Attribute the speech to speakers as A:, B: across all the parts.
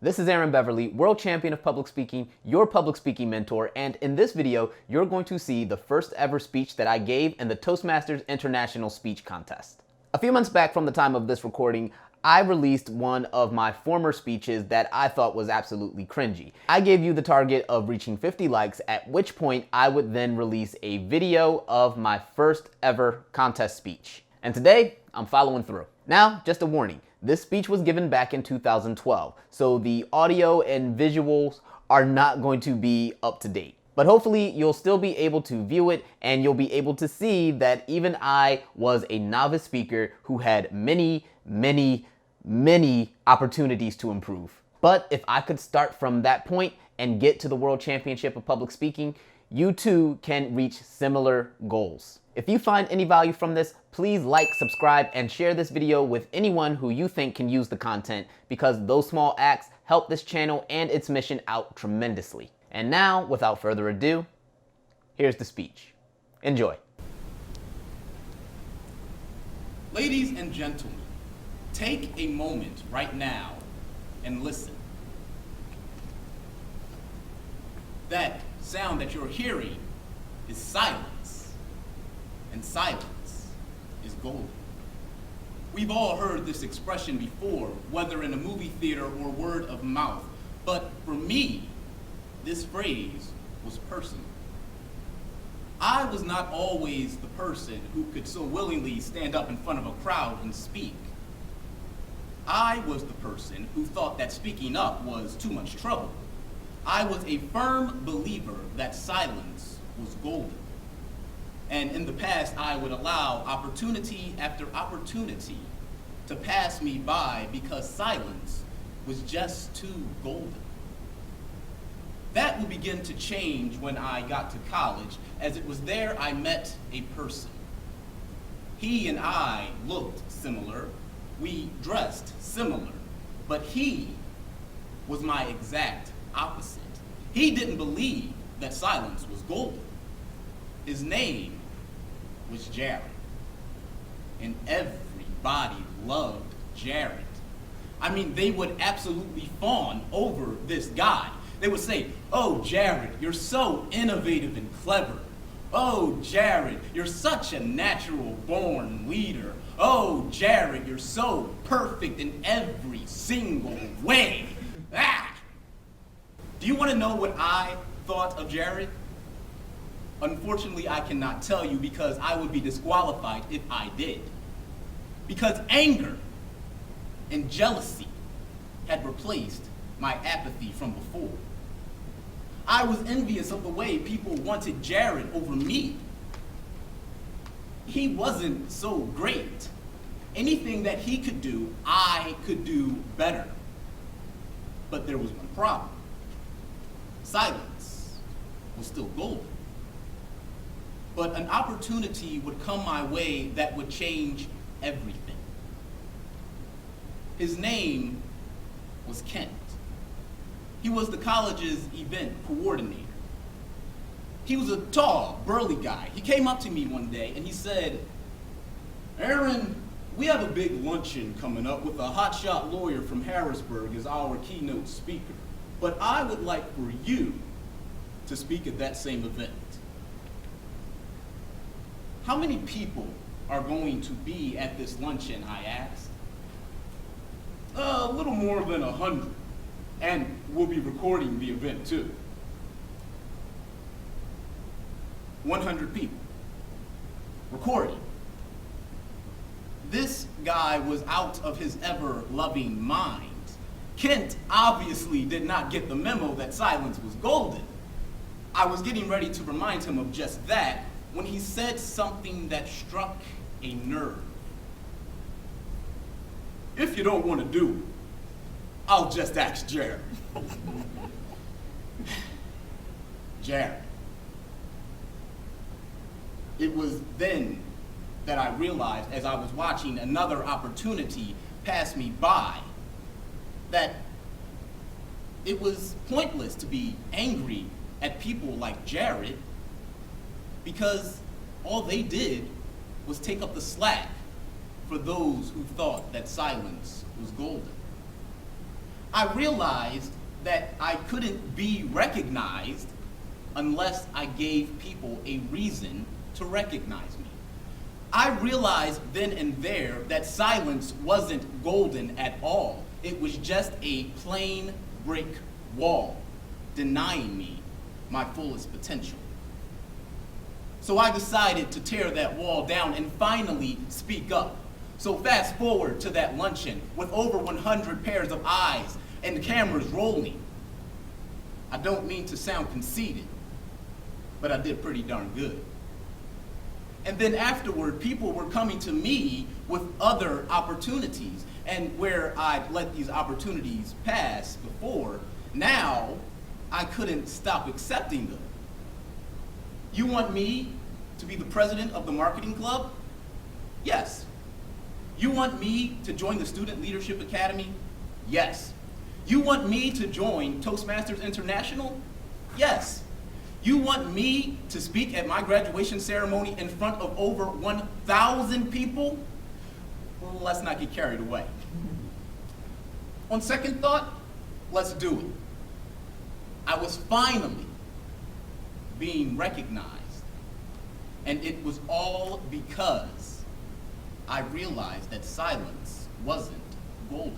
A: This is Beverly, world champion of public speaking, your public speaking mentor, and in this video, you're going to see the first ever speech that I gave in the Toastmasters International Speech Contest. A few months back from the time of this recording, I released one of my former speeches that I thought was absolutely cringy. I gave you the target of reaching 50 likes, at which point I would then release a video of my first ever contest speech. And today, I'm following through. Now, just a warning. This speech was given back in 2012, so the audio and visuals are not going to be up to date. But hopefully you'll still be able to view it and you'll be able to see that even I was a novice speaker who had many opportunities to improve. But if I could start from that point and get to the World Championship of Public Speaking, you too can reach similar goals. If you find any value from this, please like, subscribe, and share this video with anyone who you think can use the content, because those small acts help this channel and its mission out tremendously. And now, without further ado, here's the speech. Enjoy.
B: Ladies and gentlemen, take a moment right now and listen. That sound that you're hearing is silence, and silence is golden. We've all heard this expression before, whether in a movie theater or word of mouth, but for me, this phrase was personal. I was not always the person who could so willingly stand up in front of a crowd and speak. I was the person who thought that speaking up was too much trouble. I was a firm believer that silence was golden. And in the past, I would allow opportunity after opportunity to pass me by because silence was just too golden. That would begin to change when I got to college, as it was there I met a person. He and I looked similar, we dressed similar, but he was my exact opposite. He didn't believe that silence was golden. His name was Jared, and everybody loved Jared. I mean, they would absolutely fawn over this guy. They would say, "Oh, Jared, you're so innovative and clever. Oh, Jared, you're such a natural born leader. Oh, Jared, you're so perfect in every single way." Ah! Do you want to know what I thought of Jared? Unfortunately, I cannot tell you because I would be disqualified if I did. Because anger and jealousy had replaced my apathy from before. I was envious of the way people wanted Jared over me. He wasn't so great. Anything that he could do, I could do better. But there was one problem. Silence was still golden. But an opportunity would come my way that would change everything. His name was Kent. He was the college's event coordinator. He was a tall, burly guy. He came up to me one day and he said, "Aaron, we have a big luncheon coming up with a hotshot lawyer from Harrisburg as our keynote speaker, but I would like for you to speak at that same event." "How many people are going to be at this luncheon?" I asked. "A little more than 100. And we'll be recording the event too." 100 people. Recording. This guy was out of his ever-loving mind. Kent obviously did not get the memo that silence was golden. I was getting ready to remind him of just that when he said something that struck a nerve. "If you don't want to do it, I'll just ask Jared." Jared. It was then that I realized, as I was watching another opportunity pass me by, that it was pointless to be angry at people like Jared, because all they did was take up the slack for those who thought that silence was golden. I realized that I couldn't be recognized unless I gave people a reason to recognize me. I realized then and there that silence wasn't golden at all. It was just a plain brick wall denying me my fullest potential. So I decided to tear that wall down and finally speak up. So fast forward to that luncheon with over 100 pairs of eyes and the cameras rolling. I don't mean to sound conceited, but I did pretty darn good. And then afterward, people were coming to me with other opportunities. And where I'd let these opportunities pass before, now I couldn't stop accepting them. You want me to be the president of the marketing club? Yes. You want me to join the Student Leadership Academy? Yes. You want me to join Toastmasters International? Yes. You want me to speak at my graduation ceremony in front of over 1,000 people? Well, let's not get carried away. On second thought, let's do it. I was finally being recognized, and it was all because I realized that silence wasn't golden.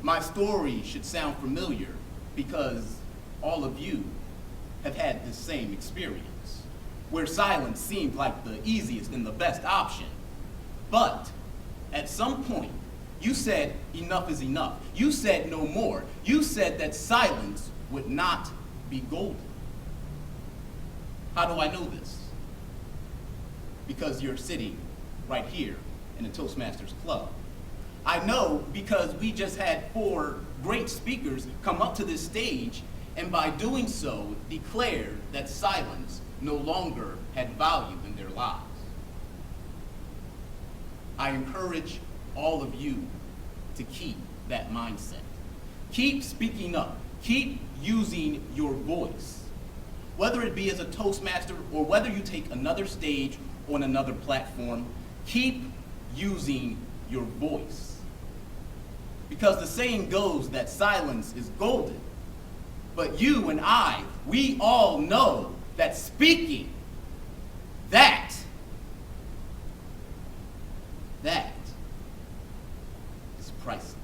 B: My story should sound familiar because all of you have had this same experience, where silence seemed like the easiest and the best option. But at some point, you said enough is enough. You said no more. You said that silence would not be golden. How do I know this? Because you're sitting right here in the Toastmasters Club. I know because we just had 4 great speakers come up to this stage and by doing so declared that silence no longer had value in their lives. I encourage all of you to keep that mindset. Keep speaking up. Keep using your voice. Whether it be as a Toastmaster or whether you take another stage on another platform, keep using your voice. Because the saying goes that silence is golden. But you and I, we all know that speaking, that is priceless.